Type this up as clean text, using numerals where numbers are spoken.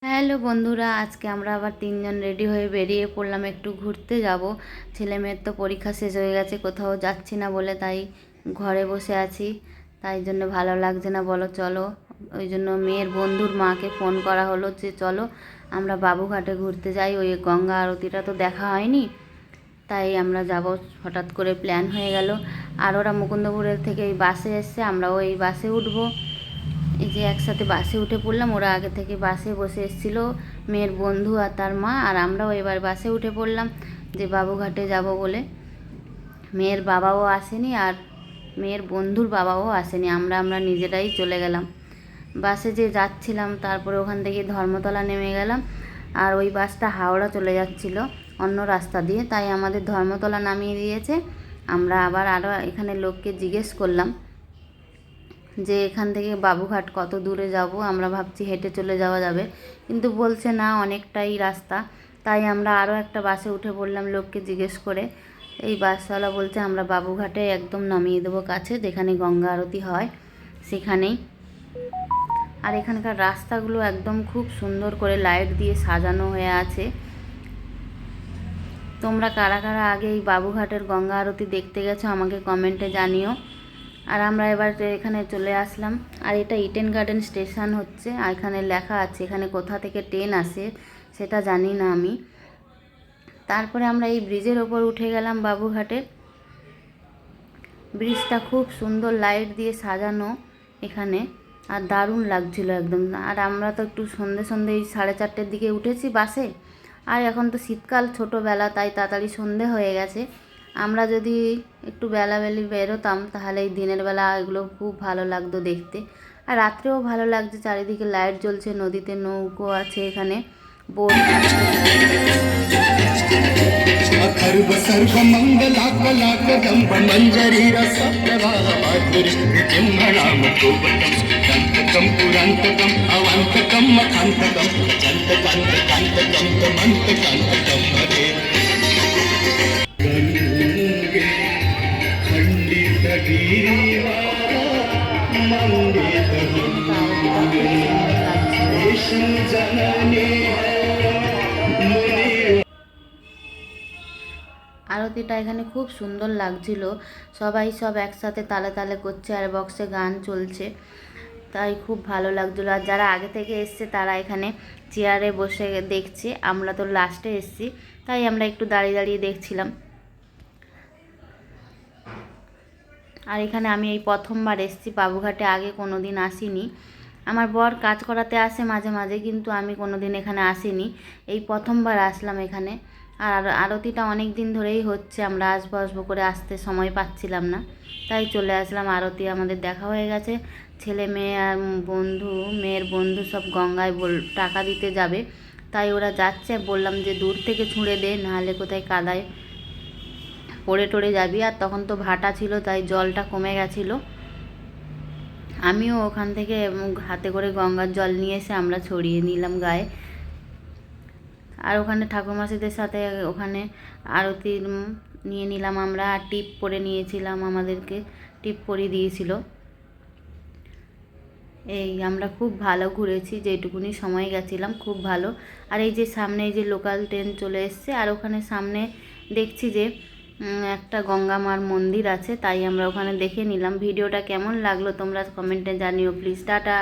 Hello বন্ধুরা, আজকে আমরা আবার তিনজন রেডি হয়ে বেরিয়ে পড়লাম একটু ঘুরতে যাব। ছেলে মেয়ের তো পরীক্ষা শেষ হয়ে গেছে, কোথাও যাচ্ছি না বলে তাই ঘরে বসে আছি। তাই জন্য ভালো লাগছে না, বলো চলো। ওই জন্য মেয়ের বন্ধুর মাকে ফোন করা হলো যে চলো আমরা বাবুঘাটে ঘুরতে যাই, ওই গঙ্গা আরতিটা তো দেখা হয়নি, তাই আমরা যাব। হঠাৎ করে প্ল্যান হয়ে গেল। আর ওরা মুকুন্দপুরের থেকে এই বাসে এসছে, আমরাও এই বাসে উঠবো। এই যে একসাথে বাসে উঠে পড়লাম, ওরা আগে থেকে বাসে বসে এসেছিলো, মেয়ের বন্ধু আর তার মা, আর আমরাও এবার বাসে উঠে পড়লাম যে বাবুঘাটে যাব বলে। মেয়ের বাবাও আসেনি আর মেয়ের বন্ধুর বাবাও আসেনি, আমরা নিজেরাই চলে গেলাম। বাসে যে যাচ্ছিলাম, তারপরে ওখান থেকে ধর্মতলা নেমে গেলাম। আর ওই বাসটা হাওড়া চলে যাচ্ছিলো অন্য রাস্তা দিয়ে, তাই আমাদের ধর্মতলা নামিয়ে দিয়েছে। আমরা আবার আরও এখানে লোককে জিজ্ঞেস করলাম যে এখান থেকে বাবুঘাট কত দূরে যাব। আমরা ভাবছি হেঁটে চলে যাওয়া যাবে, কিন্তু বলছে না অনেকটাই রাস্তা। তাই আমরা আরও একটা বাসে উঠে পড়লাম লোককে জিজ্ঞেস করে। এই বাসওয়ালা বলছে আমরা বাবুঘাটে একদম নামিয়ে দেবো কাছে, যেখানে গঙ্গা আরতি হয় সেখানেই। আর এখানকার রাস্তাগুলো একদম খুব সুন্দর করে লাইট দিয়ে সাজানো হয়ে আছে। তোমরা কারা কারা আগে এই বাবুঘাটের গঙ্গা আরতি দেখতে গেছো আমাকে কমেন্টে জানিও। আর আমরা এবার এখানে চলে আসলাম। আর এটা ইডেন গার্ডেন স্টেশন হচ্ছে, আর এখানে লেখা আছে এখানে কোথা থেকে ট্রেন আসে সেটা জানি না আমি। তারপরে আমরা এই ব্রিজের ওপর উঠে গেলাম বাবুঘাটের। ব্রিজটা খুব সুন্দর লাইট দিয়ে সাজানো এখানে, আর দারুণ লাগছিল একদম। আর আমরা তো একটু সন্ধে সন্ধে এই 4:30-র দিকে উঠেছি বাসে। আর এখন তো শীতকাল, ছোটোবেলা, তাই তাড়াতাড়ি সন্ধে হয়ে গেছে। আমরা যদি একটু বেলাবেলি বেরোতাম তাহলে এই দিনের বেলা এগুলো খুব ভালো লাগতো দেখতে। আর রাত্রেও ভালো লাগছে, চারিদিকে লাইট জ্বলছে, নদীতে নৌকো আছে, এখানে বোট सर्व सर्व मंगलाकलाकदंब मंजरी रसप्रवाहमाधुरी ब्रह्मणाम गोपकं दंतकं पुरांतकं अवांतकं मखांतकं चंतकांतकांतकं तमंतकांतकं हरे गंगे खंडित गिरिवारा मंडित देश जननी আরতিটা এখানে খুব সুন্দর লাগছিল। সবাই সব একসাথে তালে তালে করছে আর বক্সে গান চলছে, তাই খুব ভালো লাগছিলো। আর যারা আগে থেকে এসছে তারা এখানে চেয়ারে বসে দেখছে, আমরা তো লাস্টে এসছি, তাই আমরা একটু দাঁড়িয়ে দাঁড়িয়ে দেখছিলাম। আর এখানে আমি এই প্রথমবার এসছি বাবুঘাটে, আগে কোনো দিন আসিনি। আমার বর কাজ করাতে আসে মাঝে মাঝে, কিন্তু আমি কোনো দিন এখানে আসিনি, এই প্রথমবার আসলাম এখানে। আর আরতিটা অনেক দিন ধরেই হচ্ছে, আমরা আসবো আসবো করে আসতে সময় পাচ্ছিলাম না, তাই চলে আসলাম। আরতি আমাদের দেখা হয়ে গেছে। ছেলে মেয়ে আর বন্ধু, মেয়ের বন্ধু সব গঙ্গায় টাকা দিতে যাবে, তাই ওরা যাচ্ছে। বললাম যে দূর থেকে ছুঁড়ে দে, নাহলে কোথায় কাদায় পড়ে টড়ে যাবি। আর তখন তো ভাটা ছিল, তাই জলটা কমে গেছিলো। আমিও ওখান থেকে হাতে করে গঙ্গার জল নিয়ে এসে আমরা ছড়িয়ে নিলাম গায়ে। আর ওখানে ঠাকুরমাসিদের সাথে ওখানে আরতি নিয়ে নিলাম আমরা, আর টিপ পরে নিয়েছিলাম, আমাদেরকে টিপ পরিয়ে দিয়েছিল। এই আমরা খুব ভালো ঘুরেছি, যেটুকুনি সময় গেছিলাম খুব ভালো। আর এই যে সামনে এই যে লোকাল ট্রেন চলে এসছে, আর ওখানে সামনে দেখছি যে একটা গঙ্গা মার মন্দির আছে, তাই আমরা ওখানে দেখে নিলাম। ভিডিওটা কেমন লাগলো তোমরা কমেন্টে জানিও প্লিজ। টাটা।